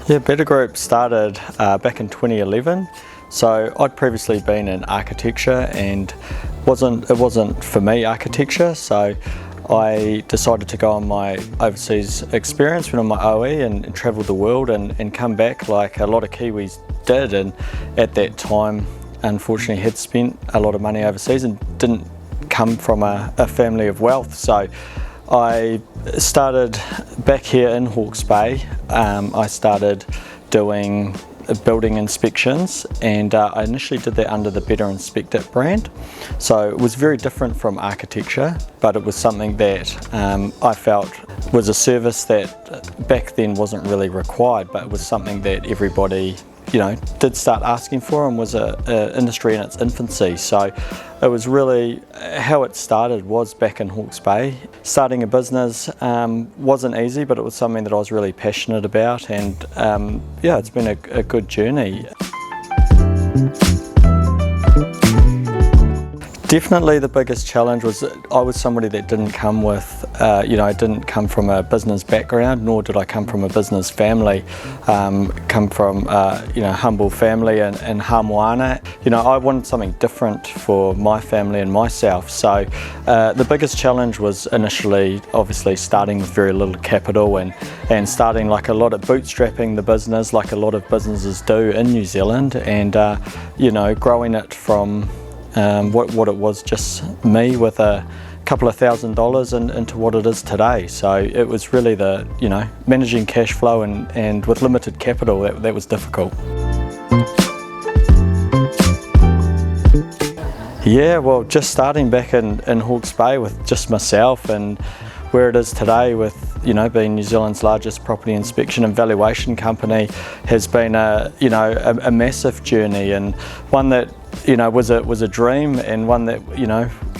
Yeah, Betta Group started back in 2011. So I'd previously been in architecture and it wasn't for me architecture, so I decided to go on my overseas experience, went on my OE and travelled the world and come back like a lot of Kiwis did, and at that time unfortunately had spent a lot of money overseas and didn't come from a family of wealth. So I started back here in Hawke's Bay. I started doing building inspections, and I initially did that under the Betta Inspect It brand. So it was very different from architecture, but it was something that I felt was a service that back then wasn't really required, but it was something that everybody did start asking for, and was an industry in its infancy. So it was really how it started was back in Hawke's Bay. Starting a business wasn't easy, but it was something that I was really passionate about, and yeah, it's been a good journey. Definitely the biggest challenge was I was somebody that didn't come with, I didn't come from a business background, nor did I come from a business family. Come from, humble family in Hamoana. I wanted something different for my family and myself. So the biggest challenge was initially, obviously, starting with very little capital and starting like a lot of bootstrapping the business, like a lot of businesses do in New Zealand, and growing it from what it was just me with a couple of $1,000s into what it is today. So it was really the managing cash flow and with limited capital that was difficult. Yeah, well, just starting back in Hawke's Bay with just myself, and where it is today with being New Zealand's largest property inspection and valuation company has been a massive journey, and one that was a dream, and one that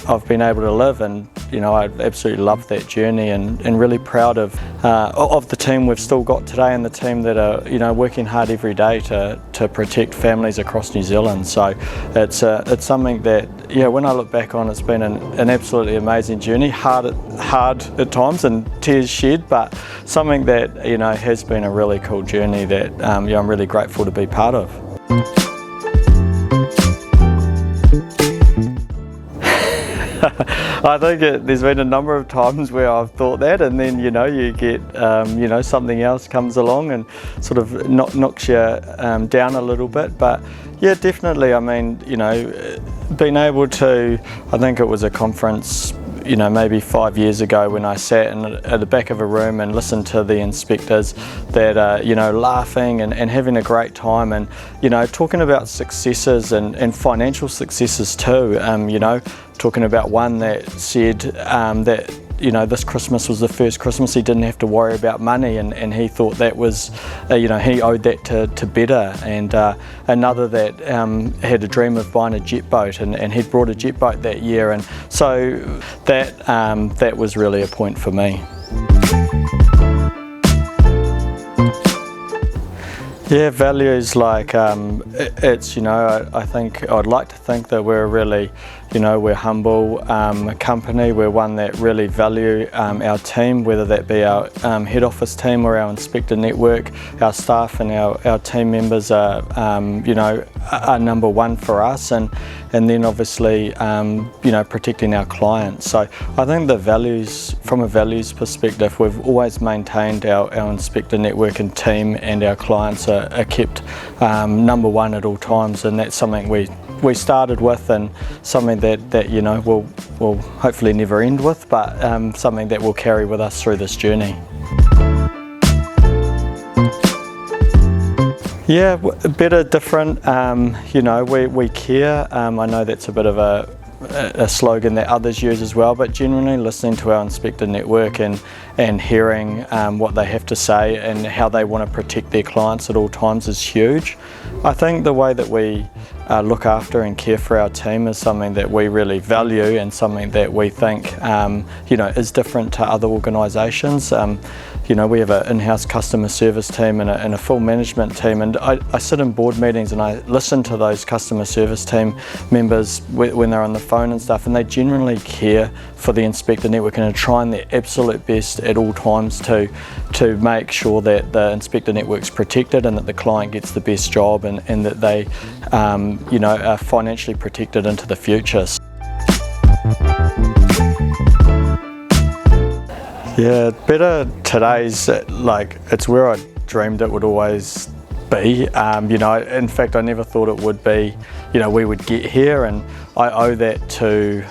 I've been able to live, and I absolutely love that journey, and really proud of the team we've still got today, and the team that are working hard every day to protect families across New Zealand. So it's something that when I look back on, it's been an absolutely amazing journey, hard at times and tears shed, but something that has been a really cool journey that I'm really grateful to be part of. I think there's been a number of times where I've thought that, and then you get something else comes along and sort of knocks you down a little bit. But yeah, definitely. I mean, being able to, I think it was a conference maybe 5 years ago when I sat at the back of a room and listened to the inspectors that are laughing and having a great time, and talking about successes and financial successes too. Talking about one that said that this Christmas was the first Christmas he didn't have to worry about money, and he thought that was he owed that to Betta, and another that had a dream of buying a jet boat, and he'd brought a jet boat that year, and so that was really a point for me. Yeah, values like it's I think I'd like to think that we're really we're humble company. We're one that really value our team, whether that be our head office team or our inspector network. Our staff and our team members are are number one for us, and then obviously protecting our clients. So I think the values, from a values perspective, we've always maintained our inspector network and team, and our clients are kept number one at all times, and that's something we started with, and something that will hopefully never end with, but something that will carry with us through this journey. Yeah, Betta different. We care. I know that's a bit of a slogan that others use as well, but generally listening to our inspector network and hearing what they have to say and how they want to protect their clients at all times is huge. I think the way that we look after and care for our team is something that we really value, and something that we think is different to other organisations. we have an in-house customer service team and a full management team, and I sit in board meetings and I listen to those customer service team members when they're on the phone and stuff, and they genuinely care for the Inspector network and are trying their absolute best at all times to make sure that the Inspector network's protected and that the client gets the best job, and that they are financially protected into the future. Yeah, Betta today's it's where I dreamed it would always be. In fact, I never thought it would be, we would get here, and I owe that to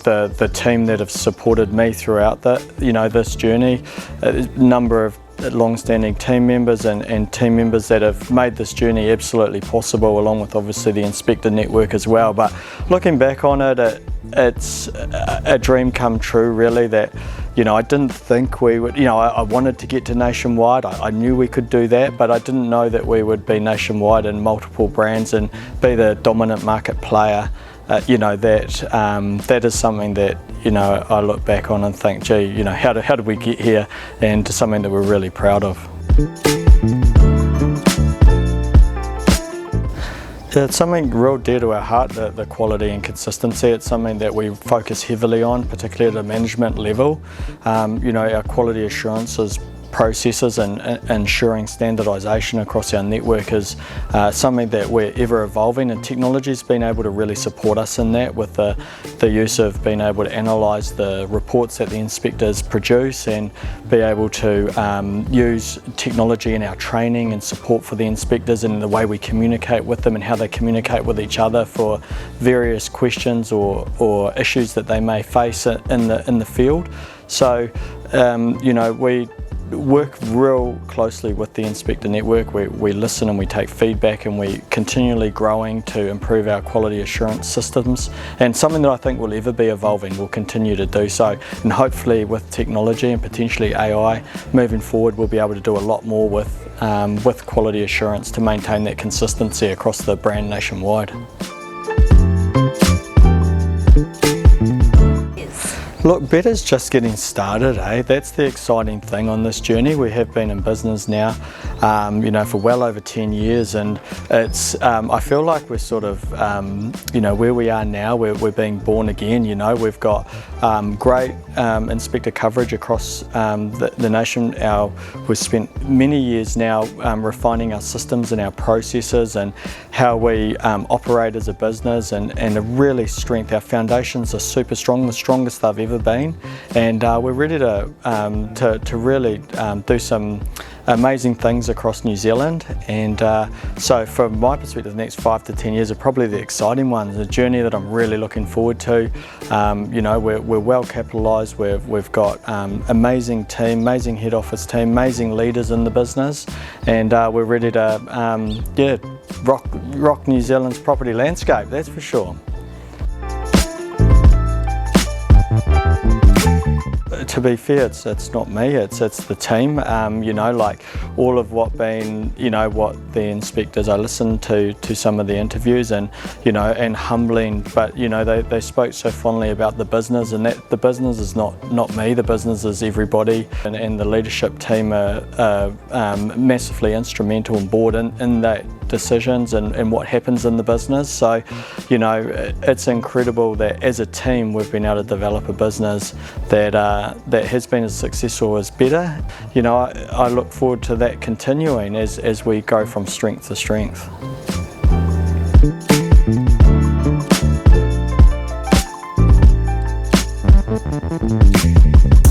the team that have supported me throughout this journey. A number of long-standing team members and team members that have made this journey absolutely possible, along with obviously the Inspector network as well. But looking back on it, it's a dream come true, really, that I didn't think we would, I wanted to get to nationwide. I knew we could do that, but I didn't know that we would be nationwide in multiple brands and be the dominant market player. That is something that I look back on and think, gee, how did we get here, and to something that we're really proud of. Yeah, it's something real dear to our heart, the quality and consistency. It's something that we focus heavily on, particularly at a management level. Our quality assurances processes and ensuring standardisation across our network is something that we're ever evolving, and technology's been able to really support us in that, with the use of being able to analyse the reports that the inspectors produce and be able to use technology in our training and support for the inspectors and the way we communicate with them and how they communicate with each other for various questions or issues that they may face in the field. So we work real closely with the Inspector network. We listen and we take feedback, and we're continually growing to improve our quality assurance systems, and something that I think will ever be evolving. We'll continue to do so, and hopefully with technology and potentially AI moving forward, we'll be able to do a lot more with quality assurance to maintain that consistency across the brand nationwide. Look, Betta's just getting started, eh? That's the exciting thing on this journey. We have been in business now, for well over 10 years, and it's, I feel like we're sort of, where we are now, we're being born again. We've got great inspector coverage across the nation. We've spent many years now refining our systems and our processes and how we operate as a business, and really our foundations are super strong, the strongest they've ever been, and we're ready to really do some amazing things across New Zealand. And so from my perspective, the next 5 to 10 years are probably the exciting ones, a journey that I'm really looking forward to. We're well capitalised, we've got amazing team, amazing head office team, amazing leaders in the business, and we're ready to rock New Zealand's property landscape, that's for sure. To be fair, it's not me, it's the team. All of what the inspectors, I listened to some of the interviews, and humbling, but they spoke so fondly about the business, and that the business is not me, the business is everybody, and the leadership team are massively instrumental and board in that decisions and what happens in the business. So it's incredible that as a team we've been able to develop a business that has been as successful as Betta. I look forward to that continuing as we go from strength to strength.